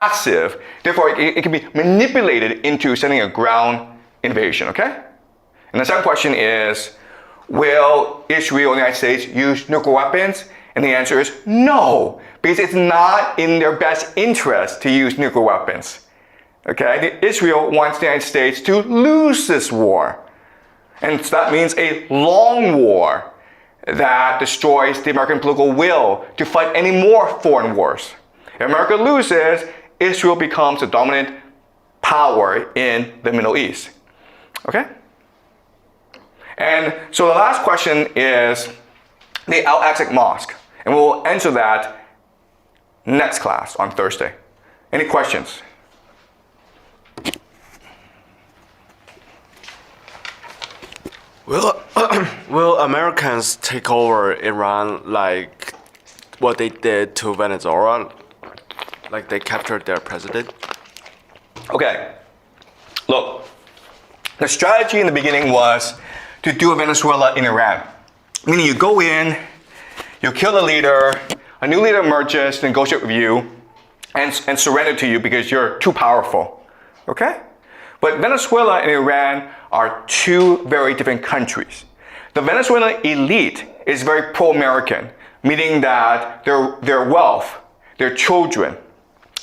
massive. Therefore, it can be manipulated into sending a ground invasion, okay? And the second question is, will Israel and the United States use nuclear weapons? And the answer is no, because it's not in their best interest to use nuclear weapons. Okay? Israel wants the United States to lose this war. And so that means a long war that destroys the American political will to fight any more foreign wars. If America loses, Israel becomes the dominant power in the Middle East. Okay? And so the last question is the Al-Aqsa Mosque. And we'll answer that next class on Thursday. Any questions? Will Americans take over Iran like what they did to Venezuela? Like they captured their president? Okay. Look, the strategy in the beginning was to do a Venezuela in Iran. Meaning you go in, you kill the leader, a new leader emerges, negotiate with you, and surrender to you because you're too powerful. Okay? But Venezuela and Iran are two very different countries. The Venezuelan elite is very pro-American, meaning that their wealth, their children,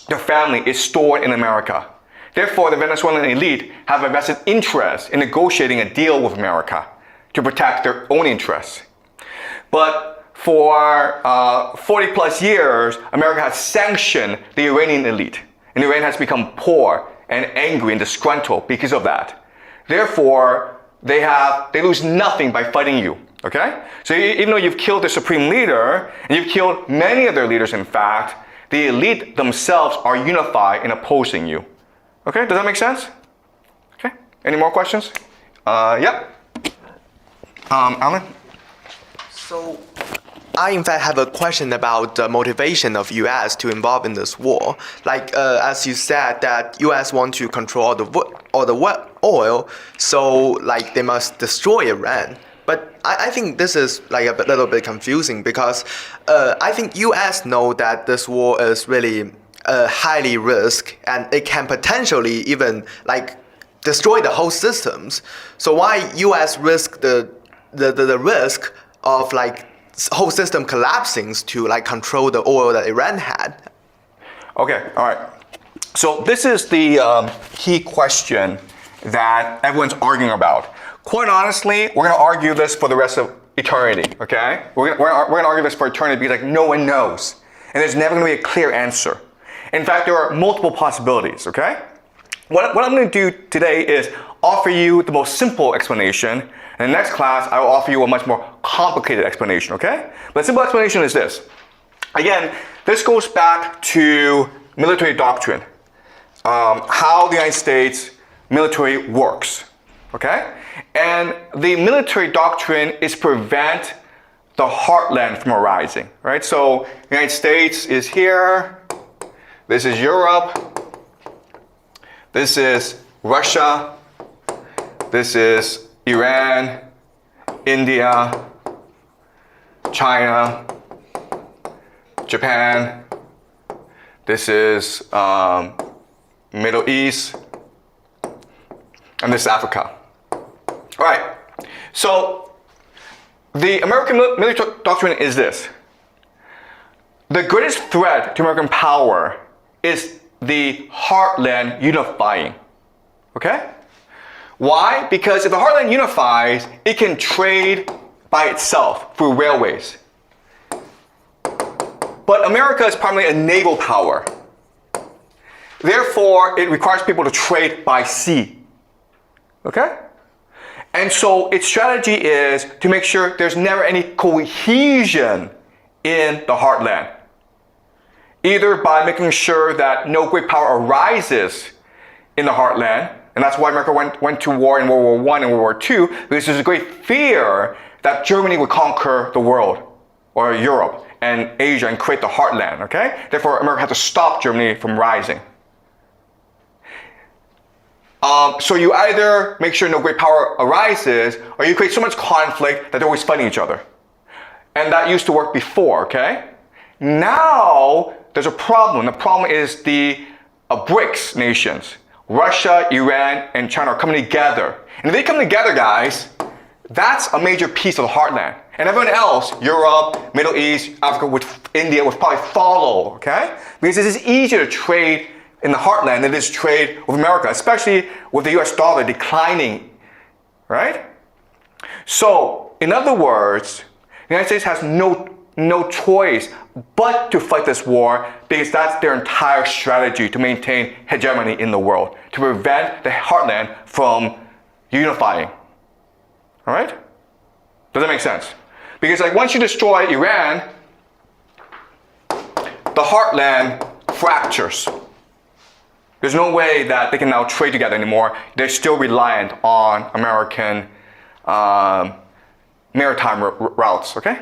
their family is stored in America. Therefore, the Venezuelan elite have a vested interest in negotiating a deal with America to protect their own interests. But for 40 plus years, America has sanctioned the Iranian elite, and Iran has become poor and angry and disgruntled because of that. Therefore, they lose nothing by fighting you, okay? So even though you've killed the supreme leader, and you've killed many of their leaders in fact, the elite themselves are unified in opposing you. Okay, does that make sense? Okay, any more questions? Yep. Alan? So, I in fact have a question about the motivation of U.S. to involve in this war. Like as you said, that U.S. want to control all the oil, so like they must destroy Iran. But I think this is like a little bit confusing because I think U.S. know that this war is really highly risk and it can potentially even like destroy the whole systems. So why U.S. risk the risk of like whole system collapsing to like control the oil that Iran had? Okay, all right. So this is the key question that everyone's arguing about. Quite honestly, we're going to argue this for the rest of eternity, okay? We're going to argue this for eternity because like no one knows. And there's never going to be a clear answer. In fact, there are multiple possibilities, okay? What I'm going to do today is offer you the most simple explanation. In the next class, I will offer you a much more complicated explanation, okay? But the simple explanation is this. Again, this goes back to military doctrine, how the United States military works, okay? And the military doctrine is prevent the heartland from arising, right? So the United States is here, this is Europe, this is Russia, this is Iran, India, China, Japan, this is Middle East, and this is Africa. All right, so the American military doctrine is this. The greatest threat to American power is the heartland unifying, okay? Why? Because if the heartland unifies, it can trade by itself through railways. But America is primarily a naval power. Therefore, it requires people to trade by sea. Okay? And so its strategy is to make sure there's never any cohesion in the heartland. Either by making sure that no great power arises in the heartland, and that's why America went to war in World War I and World War II, because there's a great fear that Germany would conquer the world, or Europe, and Asia, and create the heartland, okay? Therefore, America had to stop Germany from rising. So you either make sure no great power arises, or you create so much conflict that they're always fighting each other. And that used to work before, okay? Now, there's a problem. The problem is the BRICS nations. Russia, Iran, and China are coming together. And if they come together, guys, that's a major piece of the heartland. And everyone else, Europe, Middle East, Africa, India would probably follow, okay? Because it is easier to trade in the heartland than it is to trade with America, especially with the US dollar declining, right? So, in other words, the United States has no choice but to fight this war because that's their entire strategy to maintain hegemony in the world, to prevent the heartland from unifying. All right? Does that make sense? Because like once you destroy Iran, the heartland fractures. There's no way that they can now trade together anymore. They're still reliant on American maritime routes, okay?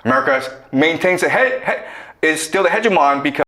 America maintains is still the hegemon because